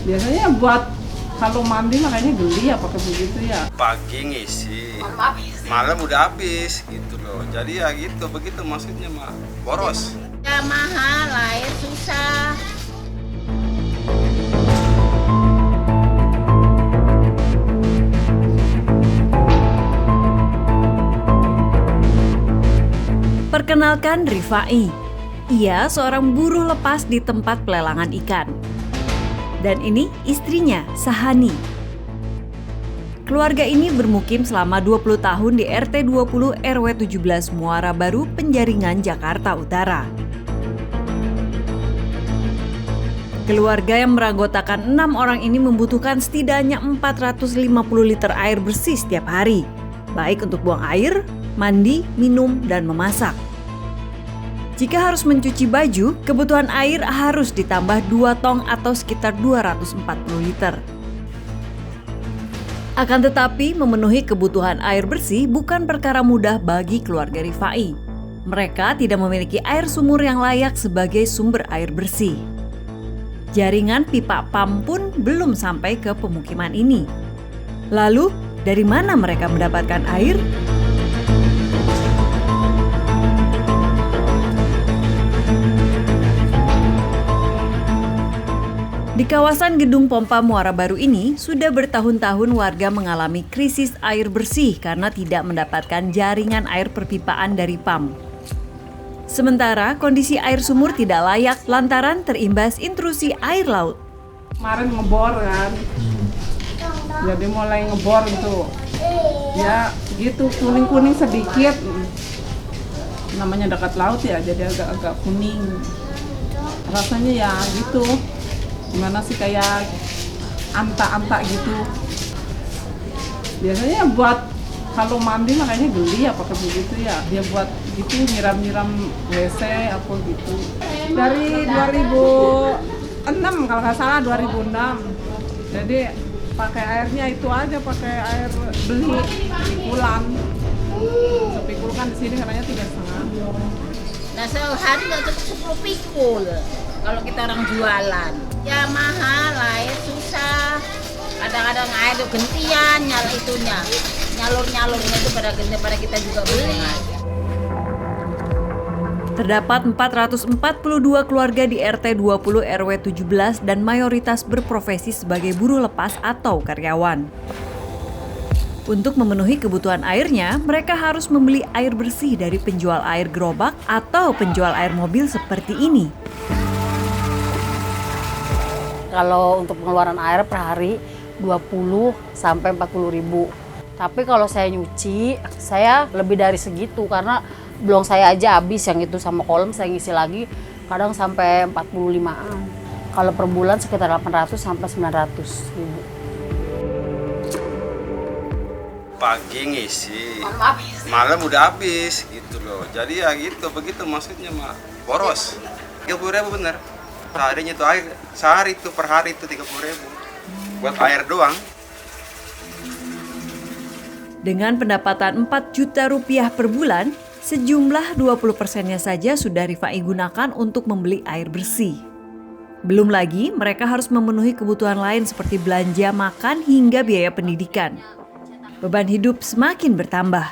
Biasanya buat kalau mandi makanya geli ya pakai begitu ya. Pagi ngisi, malam udah habis gitu loh. Jadi ya gitu, begitu maksudnya mah boros. Ya mahal, air susah. Perkenalkan Rifai. Ia seorang buruh lepas di tempat pelelangan ikan. Dan ini istrinya, Sahani. Keluarga ini bermukim selama 20 tahun di RT 20 RW 17 Muara Baru, Penjaringan, Jakarta Utara. Keluarga yang beranggotakan 6 orang ini membutuhkan setidaknya 450 liter air bersih setiap hari, baik untuk buang air, mandi, minum, dan memasak. Jika harus mencuci baju, kebutuhan air harus ditambah 2 tong atau sekitar 240 liter. Akan tetapi, memenuhi kebutuhan air bersih bukan perkara mudah bagi keluarga Rifai. Mereka tidak memiliki air sumur yang layak sebagai sumber air bersih. Jaringan pipa PAM pun belum sampai ke pemukiman ini. Lalu, dari mana mereka mendapatkan air? Di kawasan Gedung Pompa Muara Baru ini, sudah bertahun-tahun warga mengalami krisis air bersih karena tidak mendapatkan jaringan air perpipaan dari PAM. Sementara kondisi air sumur tidak layak lantaran terimbas intrusi air laut. Kemarin ngebor kan, jadi mulai ngebor itu. Ya gitu, kuning-kuning sedikit. Namanya dekat laut ya, jadi agak-agak kuning. Rasanya ya gitu. Gimana sih kayak anta-anta gitu. Biasanya buat kalau mandi makanya geli ya pakai begitu ya. Dia buat gitu nyiram-nyiram WC apa gitu. Dari 2006 kalau nggak salah 2006. Jadi pakai airnya itu aja, pakai air beli pikulan. Sepikul kan di sini katanya 3,5. Nah sehari nggak cukup 10 pikul kalau kita orang jualan. Ya mahal, air susah. Kadang-kadang air itu gentian nyalur-nyalurnya itu pada kita juga beli. Terdapat 442 keluarga di RT 20 RW 17 dan mayoritas berprofesi sebagai buruh lepas atau karyawan. Untuk memenuhi kebutuhan airnya, mereka harus membeli air bersih dari penjual air gerobak atau penjual air mobil seperti ini. Kalau untuk pengeluaran air per hari 20 sampai 40 ribu. Tapi kalau saya nyuci, saya lebih dari segitu karena belum saya aja habis yang itu sama kolam saya ngisi lagi kadang sampai 45-an. Kalau per bulan sekitar 800 sampai 900 ribu. Pagi ngisi, malam udah habis gitu loh. Jadi ya gitu, begitu maksudnya mah boros. 30.000 bener. Seharinya itu air, sehari itu per hari itu 30.000 buat air doang. Dengan pendapatan 4 juta rupiah per bulan, sejumlah 20%-nya saja sudah Rifai gunakan untuk membeli air bersih. Belum lagi mereka harus memenuhi kebutuhan lain seperti belanja makan hingga biaya pendidikan. Beban hidup semakin bertambah.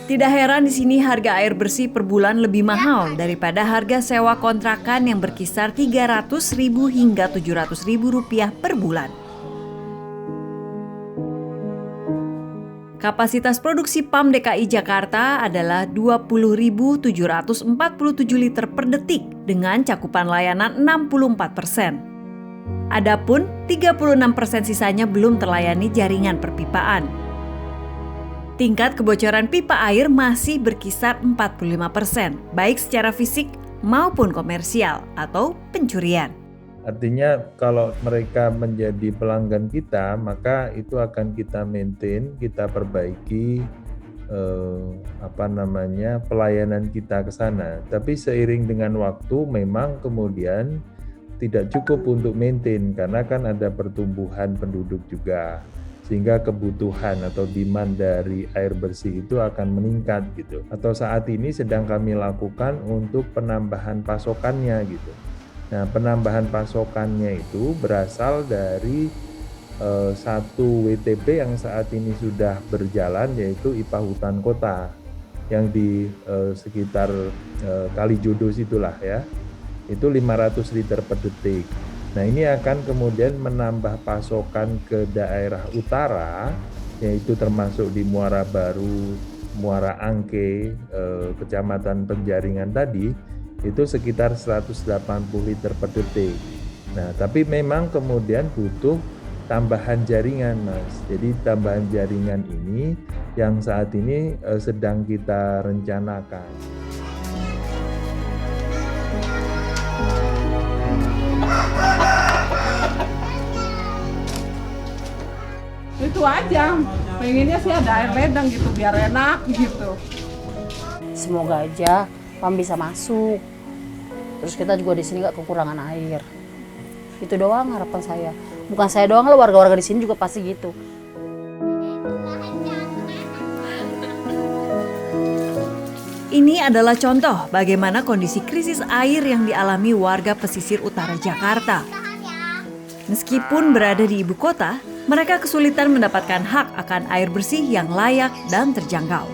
Tidak heran di sini harga air bersih per bulan lebih mahal daripada harga sewa kontrakan yang berkisar 300.000 hingga 700.000 rupiah per bulan. Kapasitas produksi PAM DKI Jakarta adalah 20.747 liter per detik dengan cakupan layanan 64%. Adapun 36% sisanya belum terlayani jaringan perpipaan. Tingkat kebocoran pipa air masih berkisar 45%, baik secara fisik maupun komersial atau pencurian. Artinya kalau mereka menjadi pelanggan kita, maka itu akan kita maintain, kita perbaiki pelayanan kita ke sana. Tapi seiring dengan waktu memang kemudian tidak cukup untuk maintain karena kan ada pertumbuhan penduduk juga. sehingga kebutuhan atau demand dari air bersih itu akan meningkat gitu. Atau saat ini sedang kami lakukan untuk penambahan pasokannya gitu. Nah, penambahan pasokannya itu berasal dari satu WTP yang saat ini sudah berjalan, yaitu IPA Hutan Kota yang di sekitar Kalijodo situlah ya. Itu 500 liter per detik. Nah, ini akan kemudian menambah pasokan ke daerah utara, yaitu termasuk di Muara Baru, Muara Angke, Kecamatan Penjaringan tadi, itu sekitar 180 liter per detik. Nah, tapi memang kemudian butuh tambahan jaringan, Mas. Jadi tambahan jaringan ini yang saat ini sedang kita rencanakan. Itu aja, pengennya sih ada air ledeng gitu biar enak gitu. Semoga aja PAM bisa masuk. Terus kita juga di sini nggak kekurangan air. Itu doang harapan saya. Bukan saya doang, lah warga-warga di sini juga pasti gitu. Ini adalah contoh bagaimana kondisi krisis air yang dialami warga pesisir utara Jakarta. Meskipun berada di ibu kota, mereka kesulitan mendapatkan hak akan air bersih yang layak dan terjangkau.